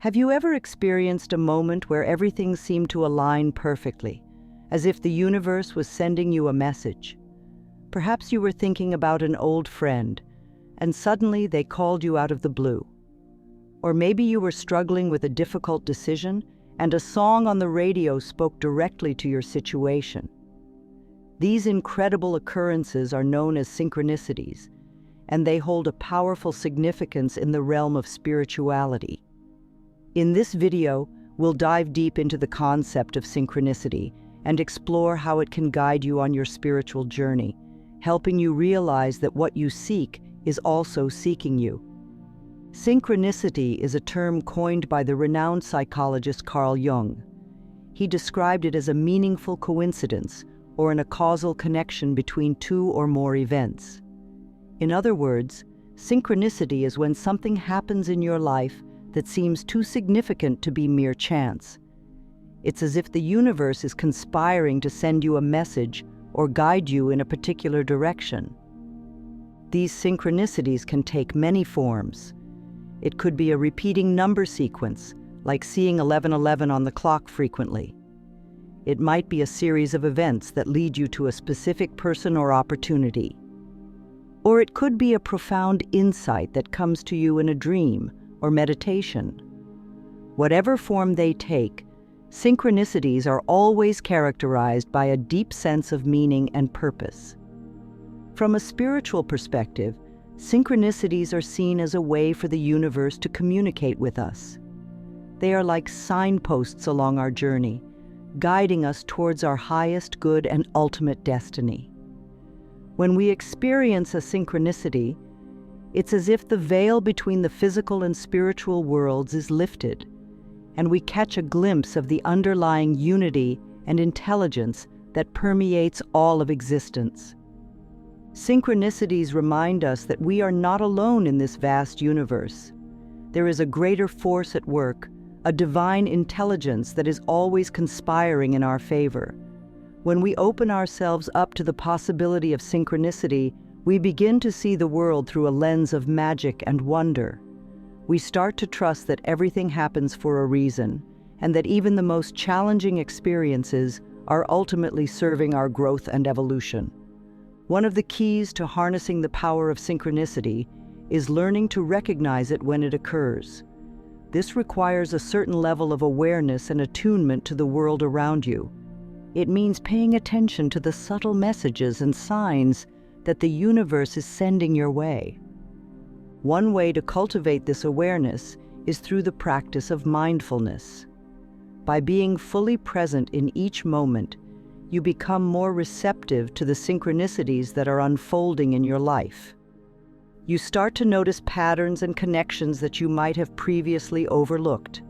Have you ever experienced a moment where everything seemed to align perfectly, as if the universe was sending you a message? Perhaps you were thinking about an old friend, and suddenly they called you out of the blue. Or maybe you were struggling with a difficult decision, and a song on the radio spoke directly to your situation. These incredible occurrences are known as synchronicities, and they hold a powerful significance in the realm of spirituality. In this video, we'll dive deep into the concept of synchronicity and explore how it can guide you on your spiritual journey, helping you realize that what you seek is also seeking you. Synchronicity is a term coined by the renowned psychologist Carl Jung. He described it as a meaningful coincidence or a causal connection between two or more events. In other words, synchronicity is when something happens in your life that seems too significant to be mere chance. It's as if the universe is conspiring to send you a message or guide you in a particular direction. These synchronicities can take many forms. It could be a repeating number sequence, like seeing 1111 on the clock frequently. It might be a series of events that lead you to a specific person or opportunity. Or it could be a profound insight that comes to you in a dream or meditation. Whatever form they take, synchronicities are always characterized by a deep sense of meaning and purpose. From a spiritual perspective, synchronicities are seen as a way for the universe to communicate with us. They are like signposts along our journey, guiding us towards our highest good and ultimate destiny. When we experience a synchronicity, it's as if the veil between the physical and spiritual worlds is lifted, and we catch a glimpse of the underlying unity and intelligence that permeates all of existence. Synchronicities remind us that we are not alone in this vast universe. There is a greater force at work, a divine intelligence that is always conspiring in our favor. When we open ourselves up to the possibility of synchronicity, we begin to see the world through a lens of magic and wonder. We start to trust that everything happens for a reason, and that even the most challenging experiences are ultimately serving our growth and evolution. One of the keys to harnessing the power of synchronicity is learning to recognize it when it occurs. This requires a certain level of awareness and attunement to the world around you. It means paying attention to the subtle messages and signs that the universe is sending your way. One way to cultivate this awareness is through the practice of mindfulness. By being fully present in each moment, you become more receptive to the synchronicities that are unfolding in your life. You start to notice patterns and connections that you might have previously overlooked.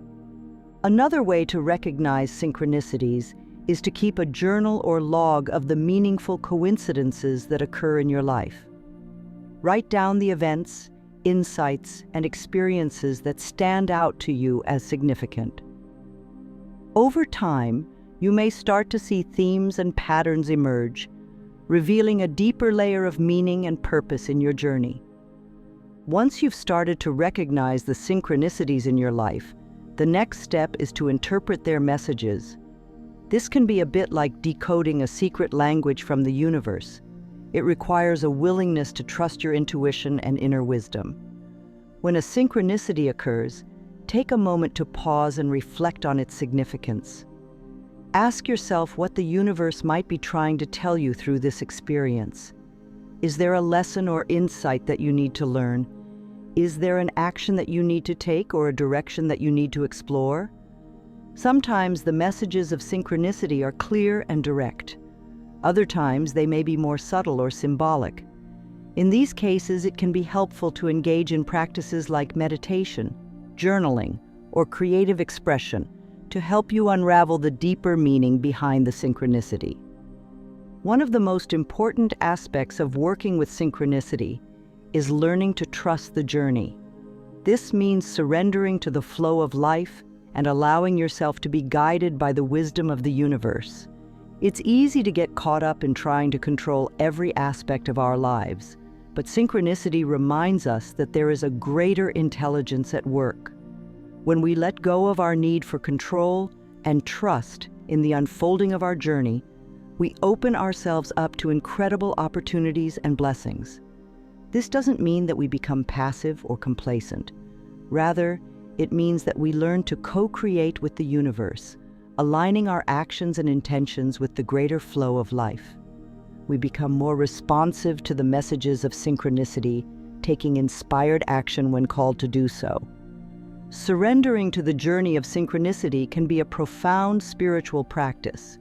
Another way to recognize synchronicities is to keep a journal or log of the meaningful coincidences that occur in your life. Write down the events, insights, and experiences that stand out to you as significant. Over time, you may start to see themes and patterns emerge, revealing a deeper layer of meaning and purpose in your journey. Once you've started to recognize the synchronicities in your life, the next step is to interpret their messages. This can be a bit like decoding a secret language from the universe. It requires a willingness to trust your intuition and inner wisdom. When a synchronicity occurs, take a moment to pause and reflect on its significance. Ask yourself what the universe might be trying to tell you through this experience. Is there a lesson or insight that you need to learn? Is there an action that you need to take or a direction that you need to explore? Sometimes the messages of synchronicity are clear and direct. Other times they may be more subtle or symbolic. In these cases, it can be helpful to engage in practices like meditation, journaling, or creative expression to help you unravel the deeper meaning behind the synchronicity. One of the most important aspects of working with synchronicity is learning to trust the journey. This means surrendering to the flow of life and allowing yourself to be guided by the wisdom of the universe. It's easy to get caught up in trying to control every aspect of our lives, but synchronicity reminds us that there is a greater intelligence at work. When we let go of our need for control and trust in the unfolding of our journey, we open ourselves up to incredible opportunities and blessings. This doesn't mean that we become passive or complacent. Rather, it means that we learn to co-create with the universe, aligning our actions and intentions with the greater flow of life. We become more responsive to the messages of synchronicity, taking inspired action when called to do so. Surrendering to the journey of synchronicity can be a profound spiritual practice.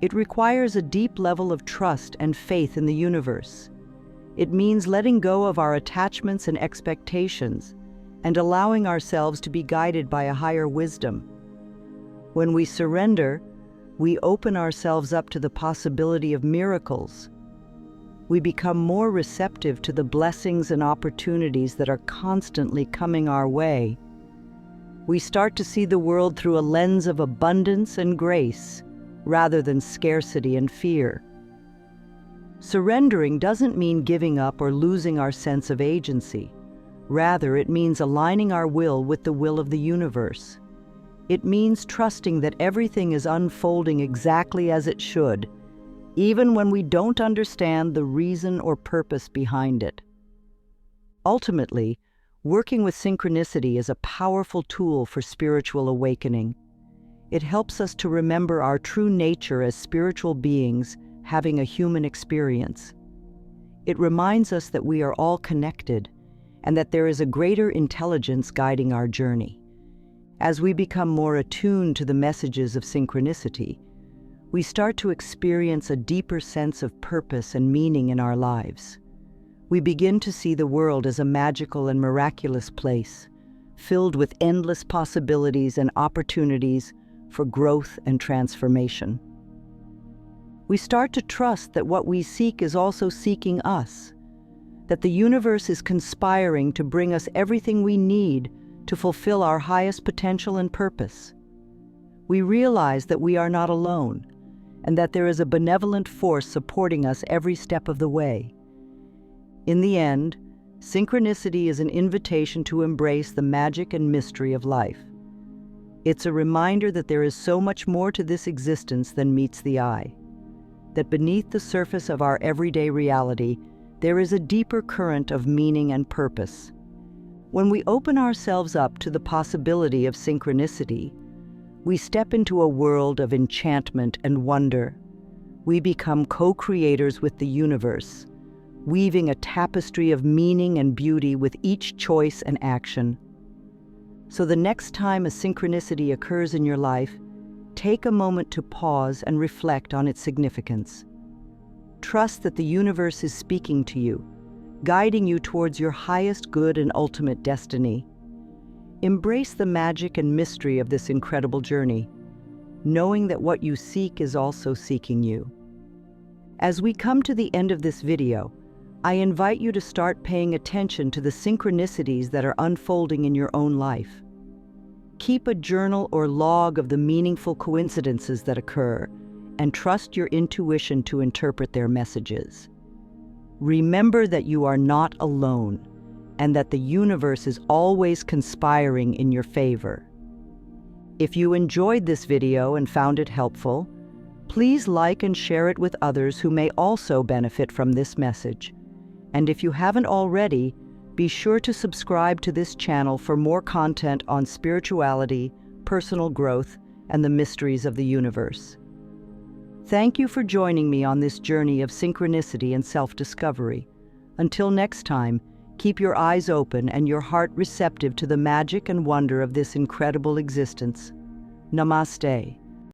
It requires a deep level of trust and faith in the universe. It means letting go of our attachments and expectations and allowing ourselves to be guided by a higher wisdom. When we surrender, we open ourselves up to the possibility of miracles. We become more receptive to the blessings and opportunities that are constantly coming our way. We start to see the world through a lens of abundance and grace, rather than scarcity and fear. Surrendering doesn't mean giving up or losing our sense of agency. Rather, it means aligning our will with the will of the universe. It means trusting that everything is unfolding exactly as it should, even when we don't understand the reason or purpose behind it. Ultimately, working with synchronicity is a powerful tool for spiritual awakening. It helps us to remember our true nature as spiritual beings having a human experience. It reminds us that we are all connected and that there is a greater intelligence guiding our journey. As we become more attuned to the messages of synchronicity, we start to experience a deeper sense of purpose and meaning in our lives. We begin to see the world as a magical and miraculous place, filled with endless possibilities and opportunities for growth and transformation. We start to trust that what we seek is also seeking us, that the universe is conspiring to bring us everything we need to fulfill our highest potential and purpose. We realize that we are not alone, and that there is a benevolent force supporting us every step of the way. In the end, synchronicity is an invitation to embrace the magic and mystery of life. It's a reminder that there is so much more to this existence than meets the eye, that beneath the surface of our everyday reality, there is a deeper current of meaning and purpose. When we open ourselves up to the possibility of synchronicity, we step into a world of enchantment and wonder. We become co-creators with the universe, weaving a tapestry of meaning and beauty with each choice and action. So the next time a synchronicity occurs in your life, take a moment to pause and reflect on its significance. Trust that the universe is speaking to you, guiding you towards your highest good and ultimate destiny. Embrace the magic and mystery of this incredible journey, knowing that what you seek is also seeking you. As we come to the end of this video, I invite you to start paying attention to the synchronicities that are unfolding in your own life. Keep a journal or log of the meaningful coincidences that occur, and trust your intuition to interpret their messages. Remember that you are not alone, and that the universe is always conspiring in your favor. If you enjoyed this video and found it helpful, please like and share it with others who may also benefit from this message. And if you haven't already, be sure to subscribe to this channel for more content on spirituality, personal growth, and the mysteries of the universe. Thank you for joining me on this journey of synchronicity and self-discovery. Until next time, keep your eyes open and your heart receptive to the magic and wonder of this incredible existence. Namaste.